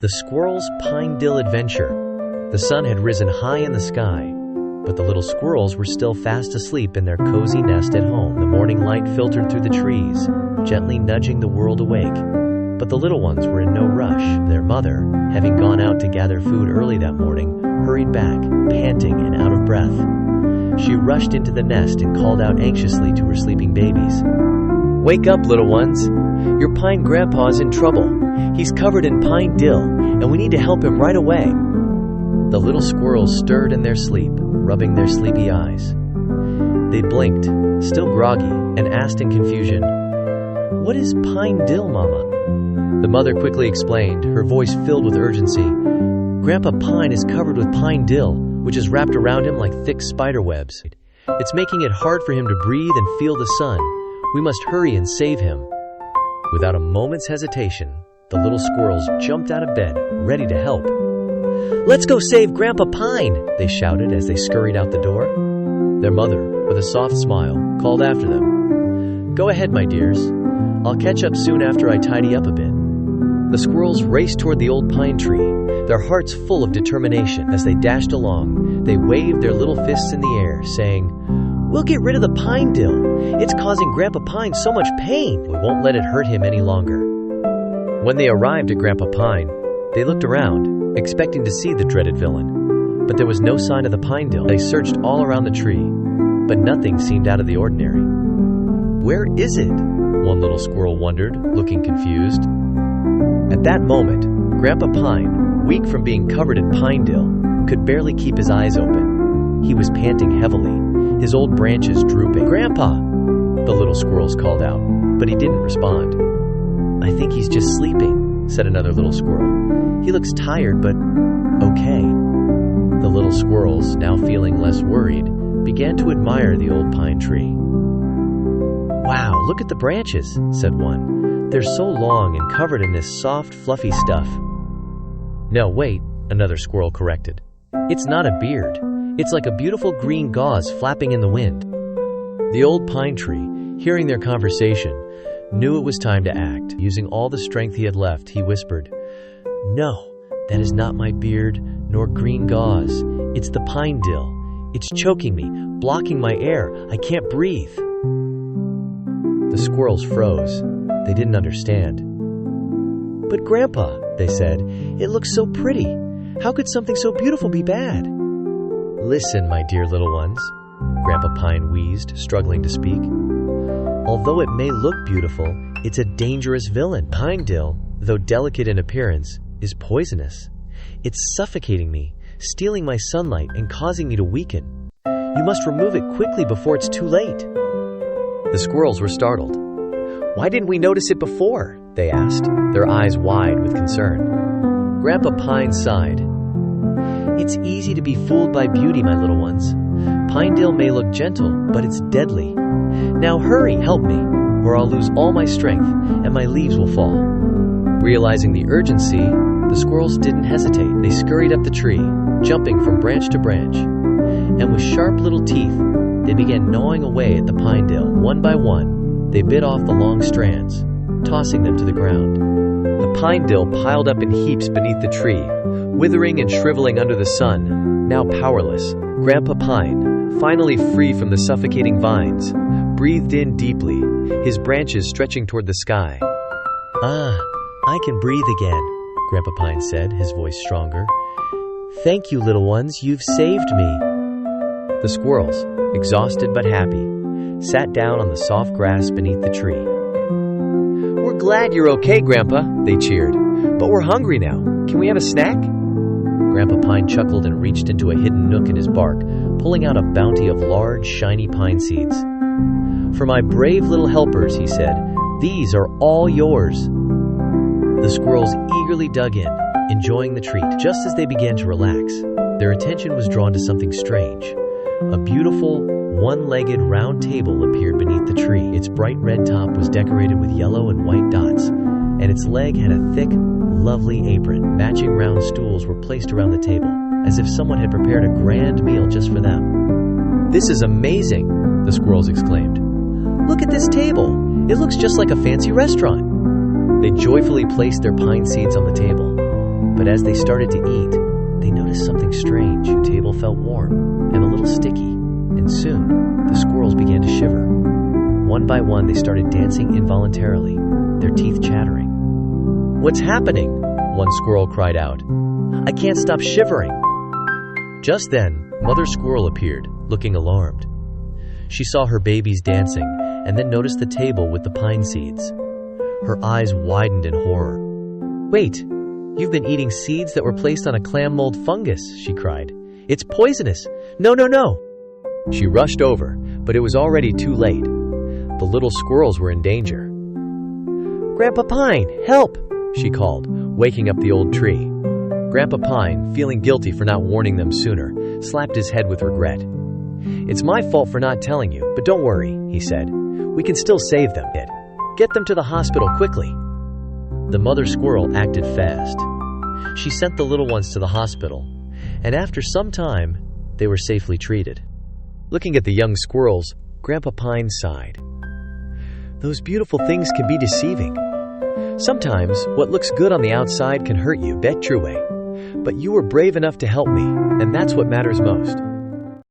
The Squirrels' Pine Dill Adventure. The sun had risen high in the sky, but the little squirrels were still fast asleep in their cozy nest at home. The morning light filtered through the trees, gently nudging the world awake. But the little ones were in no rush. Their mother, having gone out to gather food early that morning, hurried back, panting and out of breath. She rushed into the nest and called out anxiously to her sleeping babies. "Wake up, little ones! Your pine grandpa's in trouble. He's covered in pine dill, and we need to help him right away." The little squirrels stirred in their sleep, rubbing their sleepy eyes. They blinked, still groggy, and asked in confusion, "What is pine dill, Mama?" The mother quickly explained, her voice filled with urgency. "Grandpa Pine is covered with pine dill, which is wrapped around him like thick spider webs. It's making it hard for him to breathe and feel the sun. We must hurry and save him." Without a moment's hesitation, the little squirrels jumped out of bed, ready to help. "Let's go save Grandpa Pine!" they shouted as they scurried out the door. Their mother, with a soft smile, called after them, "Go ahead, my dears. I'll catch up soon after I tidy up a bit." The squirrels raced toward the old pine tree, their hearts full of determination. As they dashed along, they waved their little fists in the air, saying, "We'll get rid of the pine dill. It's causing Grandpa Pine so much pain. We won't let it hurt him any longer." When they arrived at Grandpa Pine, they looked around, expecting to see the dreaded villain. But there was no sign of the pine dill. They searched all around the tree, but nothing seemed out of the ordinary. "Where is it?" one little squirrel wondered, looking confused. At that moment, Grandpa Pine, weak from being covered in pine dill, could barely keep his eyes open. He was panting heavily, his old branches drooping. "Grandpa!" the little squirrels called out, but he didn't respond. "I think he's just sleeping," said another little squirrel. "He looks tired, but okay." The little squirrels, now feeling less worried, began to admire the old pine tree. "Wow, look at the branches," said one. "They're so long and covered in this soft, fluffy stuff." "No, wait," another squirrel corrected. "It's not a beard. It's like a beautiful green gauze flapping in the wind." The old pine tree, hearing their conversation, knew it was time to act. Using all the strength he had left, he whispered, "No, that is not my beard, nor green gauze. It's the pine dill. It's choking me, blocking my air. I can't breathe." The squirrels froze. They didn't understand. "But Grandpa," they said, "it looks so pretty. How could something so beautiful be bad?" "Listen, my dear little ones," Grandpa Pine wheezed, struggling to speak. "Although it may look beautiful, it's a dangerous villain. Pine dill, though delicate in appearance, is poisonous. It's suffocating me, stealing my sunlight and causing me to weaken. You must remove it quickly before it's too late." The squirrels were startled. "Why didn't we notice it before?" they asked, their eyes wide with concern. Grandpa Pine sighed. "It's easy to be fooled by beauty, my little ones. Pine dill may look gentle, but it's deadly. Now hurry, help me, or I'll lose all my strength and my leaves will fall." Realizing the urgency, the squirrels didn't hesitate. They scurried up the tree, jumping from branch to branch. And with sharp little teeth, they began gnawing away at the pine dill. One by one, they bit off the long strands, tossing them to the ground. The pine dill piled up in heaps beneath the tree, withering and shriveling under the sun. Now powerless, Grandpa Pine, finally free from the suffocating vines, breathed in deeply, his branches stretching toward the sky. "Ah, I can breathe again," Grandpa Pine said, his voice stronger. "Thank you, little ones, you've saved me." The squirrels, exhausted but happy, sat down on the soft grass beneath the tree. "We're glad you're okay, Grandpa," they cheered. "But we're hungry now. Can we have a snack?" Grandpa Pine chuckled and reached into a hidden nook in his bark, pulling out a bounty of large, shiny pine seeds. "For my brave little helpers," he said, "these are all yours." The squirrels eagerly dug in, enjoying the treat. Just as they began to relax, their attention was drawn to something strange. A beautiful, one-legged round table appeared beneath the tree. Its bright red top was decorated with yellow and white dots, and its leg had a thick, lovely apron. Matching round stools were placed around the table, as if someone had prepared a grand meal just for them. "This is amazing," the squirrels exclaimed. "Look at this table. It looks just like a fancy restaurant." They joyfully placed their pine seeds on the table, but But as they started to eat, they noticed something strange. The table felt warm and a little sticky, and soon the squirrels began to shiver. One by one, they started dancing involuntarily, their teeth chattering. "What's happening?" one squirrel cried out. "I can't stop shivering." Just then, Mother Squirrel appeared, looking alarmed. She saw her babies dancing and then noticed the table with the pine seeds. Her eyes widened in horror. "Wait, you've been eating seeds that were placed on a clam mold fungus," she cried. "It's poisonous! No, no, no!" She rushed over, but it was already too late. The little squirrels were in danger. "Grandpa Pine, help!" she called, waking up the old tree. Grandpa Pine, feeling guilty for not warning them sooner, slapped his head with regret. "It's my fault for not telling you, but don't worry," he said. "We can still save them. Get them to the hospital quickly." The mother squirrel acted fast. She sent the little ones to the hospital, and after some time, they were safely treated. Looking at the young squirrels, Grandpa Pine sighed. "Those beautiful things can be deceiving. Sometimes what looks good on the outside can hurt you, Bedtime. But you were brave enough to help me, and that's what matters most."